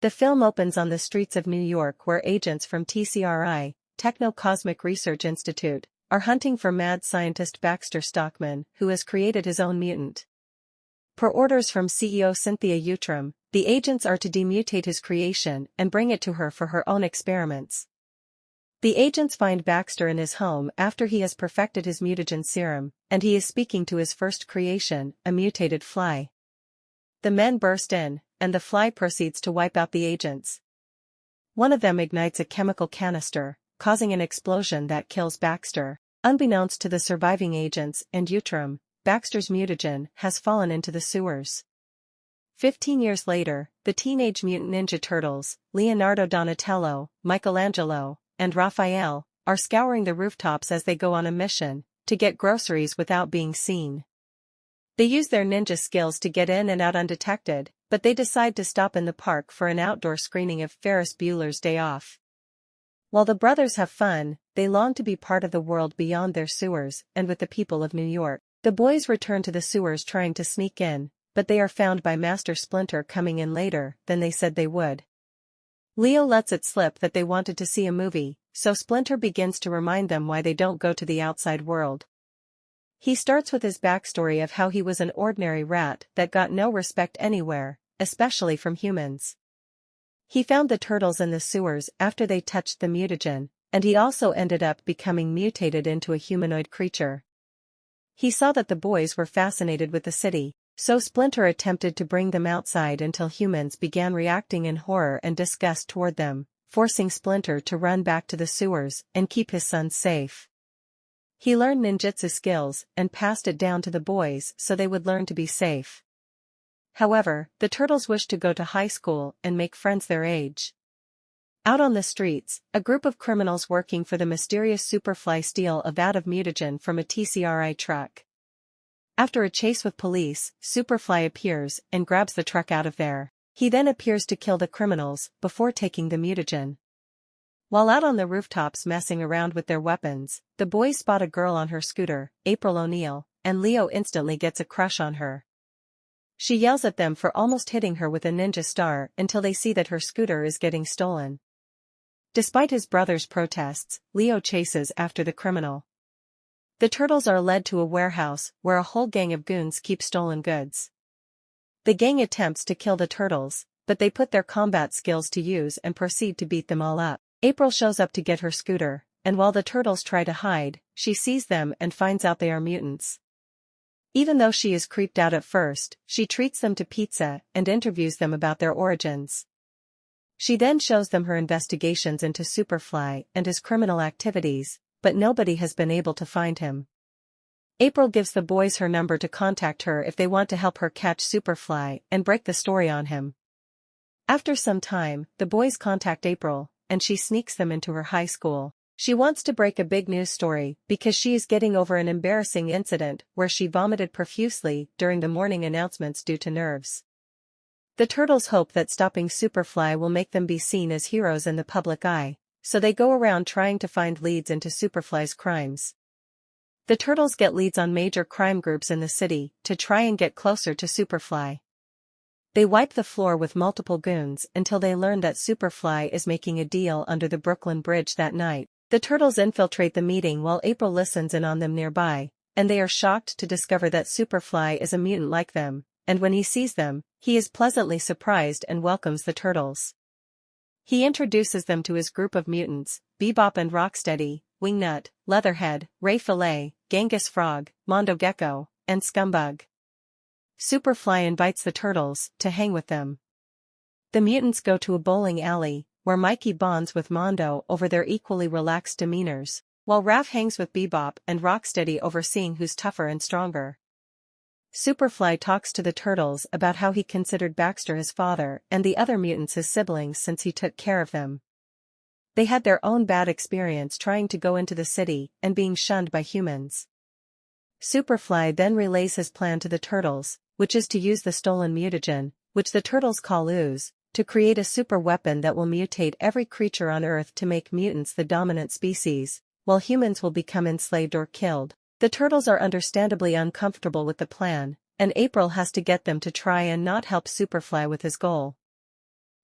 The film opens on the streets of New York where agents from TCRI, Techno-Cosmic Research Institute, are hunting for mad scientist Baxter Stockman, who has created his own mutant. Per orders from CEO Cynthia Utram, the agents are to demutate his creation and bring it to her for her own experiments. The agents find Baxter in his home after he has perfected his mutagen serum, and he is speaking to his first creation, a mutated fly. The men burst in, and the fly proceeds to wipe out the agents. One of them ignites a chemical canister, causing an explosion that kills Baxter. Unbeknownst to the surviving agents and Utram, Baxter's mutagen has fallen into the sewers. 15 years later, the Teenage Mutant Ninja Turtles, Leonardo Donatello, Michelangelo, and Raphael, are scouring the rooftops as they go on a mission to get groceries without being seen. They use their ninja skills to get in and out undetected, but they decide to stop in the park for an outdoor screening of Ferris Bueller's Day Off. While the brothers have fun, they long to be part of the world beyond their sewers and with the people of New York. The boys return to the sewers trying to sneak in, but they are found by Master Splinter coming in later than they said they would. Leo lets it slip that they wanted to see a movie, so Splinter begins to remind them why they don't go to the outside world. He starts with his backstory of how he was an ordinary rat that got no respect anywhere, especially from humans. He found the turtles in the sewers after they touched the mutagen, and he also ended up becoming mutated into a humanoid creature. He saw that the boys were fascinated with the city, so Splinter attempted to bring them outside until humans began reacting in horror and disgust toward them, forcing Splinter to run back to the sewers and keep his sons safe. He learned ninjutsu skills and passed it down to the boys so they would learn to be safe. However, the turtles wished to go to high school and make friends their age. Out on the streets, a group of criminals working for the mysterious Superfly steal a vat of mutagen from a TCRI truck. After a chase with police, Superfly appears and grabs the truck out of there. He then appears to kill the criminals before taking the mutagen. While out on the rooftops messing around with their weapons, the boys spot a girl on her scooter, April O'Neil, and Leo instantly gets a crush on her. She yells at them for almost hitting her with a ninja star until they see that her scooter is getting stolen. Despite his brother's protests, Leo chases after the criminal. The turtles are led to a warehouse where a whole gang of goons keep stolen goods. The gang attempts to kill the turtles, but they put their combat skills to use and proceed to beat them all up. April shows up to get her scooter, and while the turtles try to hide, she sees them and finds out they are mutants. Even though she is creeped out at first, she treats them to pizza and interviews them about their origins. She then shows them her investigations into Superfly and his criminal activities, but nobody has been able to find him. April gives the boys her number to contact her if they want to help her catch Superfly and break the story on him. After some time, the boys contact April, and she sneaks them into her high school. She wants to break a big news story because she is getting over an embarrassing incident where she vomited profusely during the morning announcements due to nerves. The turtles hope that stopping Superfly will make them be seen as heroes in the public eye, so they go around trying to find leads into Superfly's crimes. The turtles get leads on major crime groups in the city to try and get closer to Superfly. They wipe the floor with multiple goons until they learn that Superfly is making a deal under the Brooklyn Bridge that night. The turtles infiltrate the meeting while April listens in on them nearby, and they are shocked to discover that Superfly is a mutant like them, and when he sees them, he is pleasantly surprised and welcomes the turtles. He introduces them to his group of mutants, Bebop and Rocksteady, Wingnut, Leatherhead, Ray Fillet, Genghis Frog, Mondo Gecko, and Scumbug. Superfly invites the turtles to hang with them. The mutants go to a bowling alley, where Mikey bonds with Mondo over their equally relaxed demeanors, while Raph hangs with Bebop and Rocksteady over seeing who's tougher and stronger. Superfly talks to the turtles about how he considered Baxter his father and the other mutants his siblings since he took care of them. They had their own bad experience trying to go into the city and being shunned by humans. Superfly then relays his plan to the turtles, which is to use the stolen mutagen, which the turtles call ooze, to create a super weapon that will mutate every creature on Earth to make mutants the dominant species, while humans will become enslaved or killed. The turtles are understandably uncomfortable with the plan, and April has to get them to try and not help Superfly with his goal.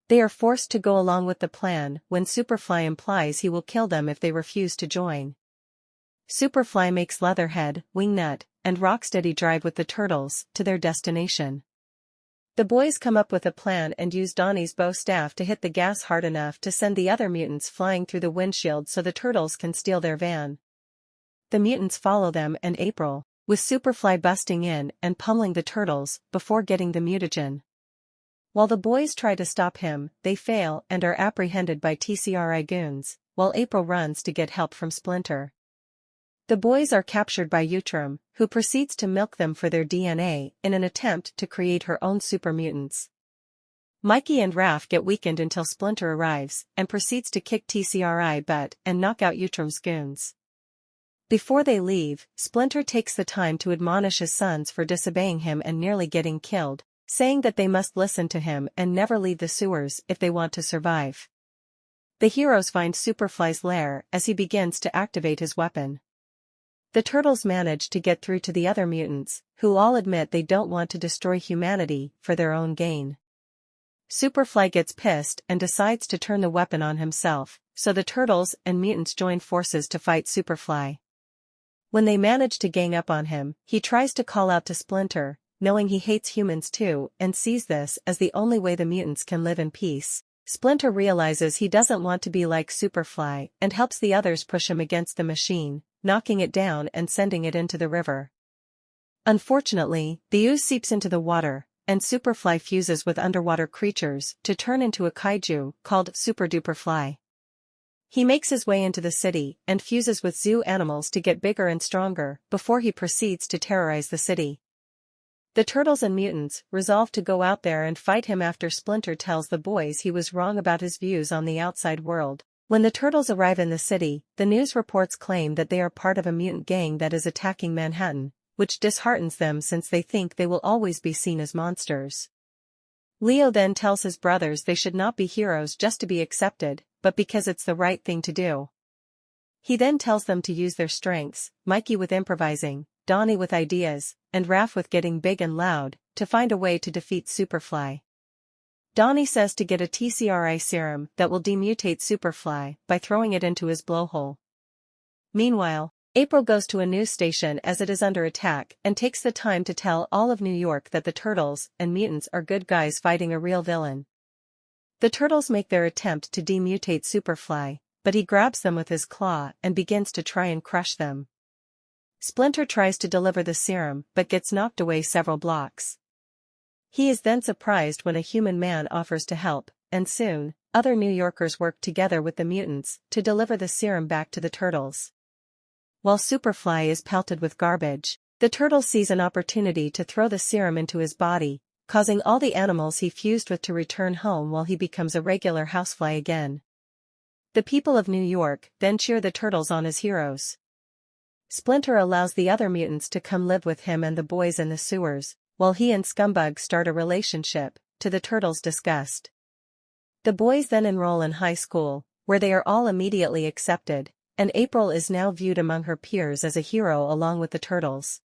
They are forced to go along with the plan when Superfly implies he will kill them if they refuse to join. Superfly makes Leatherhead, Wingnut, and Rocksteady drive with the turtles to their destination. The boys come up with a plan and use Donnie's bow staff to hit the gas hard enough to send the other mutants flying through the windshield so the turtles can steal their van. The mutants follow them and April, with Superfly busting in and pummeling the turtles before getting the mutagen. While the boys try to stop him, they fail and are apprehended by TCRI goons, while April runs to get help from Splinter. The boys are captured by Utrum, who proceeds to milk them for their DNA in an attempt to create her own super mutants. Mikey and Raph get weakened until Splinter arrives and proceeds to kick TCRI butt and knock out Utrum's goons. Before they leave, Splinter takes the time to admonish his sons for disobeying him and nearly getting killed, saying that they must listen to him and never leave the sewers if they want to survive. The heroes find Superfly's lair as he begins to activate his weapon. The turtles manage to get through to the other mutants, who all admit they don't want to destroy humanity for their own gain. Superfly gets pissed and decides to turn the weapon on himself, so the turtles and mutants join forces to fight Superfly. When they manage to gang up on him, he tries to call out to Splinter, knowing he hates humans too and sees this as the only way the mutants can live in peace. Splinter realizes he doesn't want to be like Superfly and helps the others push him against the machine, knocking it down and sending it into the river. Unfortunately, the ooze seeps into the water, and Superfly fuses with underwater creatures to turn into a kaiju called Super Duper Fly. He makes his way into the city and fuses with zoo animals to get bigger and stronger before he proceeds to terrorize the city. The turtles and mutants resolve to go out there and fight him after Splinter tells the boys he was wrong about his views on the outside world. When the turtles arrive in the city, the news reports claim that they are part of a mutant gang that is attacking Manhattan, which disheartens them since they think they will always be seen as monsters. Leo then tells his brothers they should not be heroes just to be accepted, but because it's the right thing to do. He then tells them to use their strengths, Mikey with improvising, Donnie with ideas, and Raph with getting big and loud, to find a way to defeat Superfly. Donnie says to get a TCRI serum that will demutate Superfly by throwing it into his blowhole. Meanwhile, April goes to a news station as it is under attack and takes the time to tell all of New York that the turtles and mutants are good guys fighting a real villain. The turtles make their attempt to demutate Superfly, but he grabs them with his claw and begins to try and crush them. Splinter tries to deliver the serum but gets knocked away several blocks. He is then surprised when a human man offers to help, and soon, other New Yorkers work together with the mutants to deliver the serum back to the turtles. While Superfly is pelted with garbage, the turtle sees an opportunity to throw the serum into his body, causing all the animals he fused with to return home while he becomes a regular housefly again. The people of New York then cheer the turtles on as heroes. Splinter allows the other mutants to come live with him and the boys in the sewers, while he and Scumbug start a relationship, to the turtles' disgust. The boys then enroll in high school, where they are all immediately accepted, and April is now viewed among her peers as a hero along with the turtles.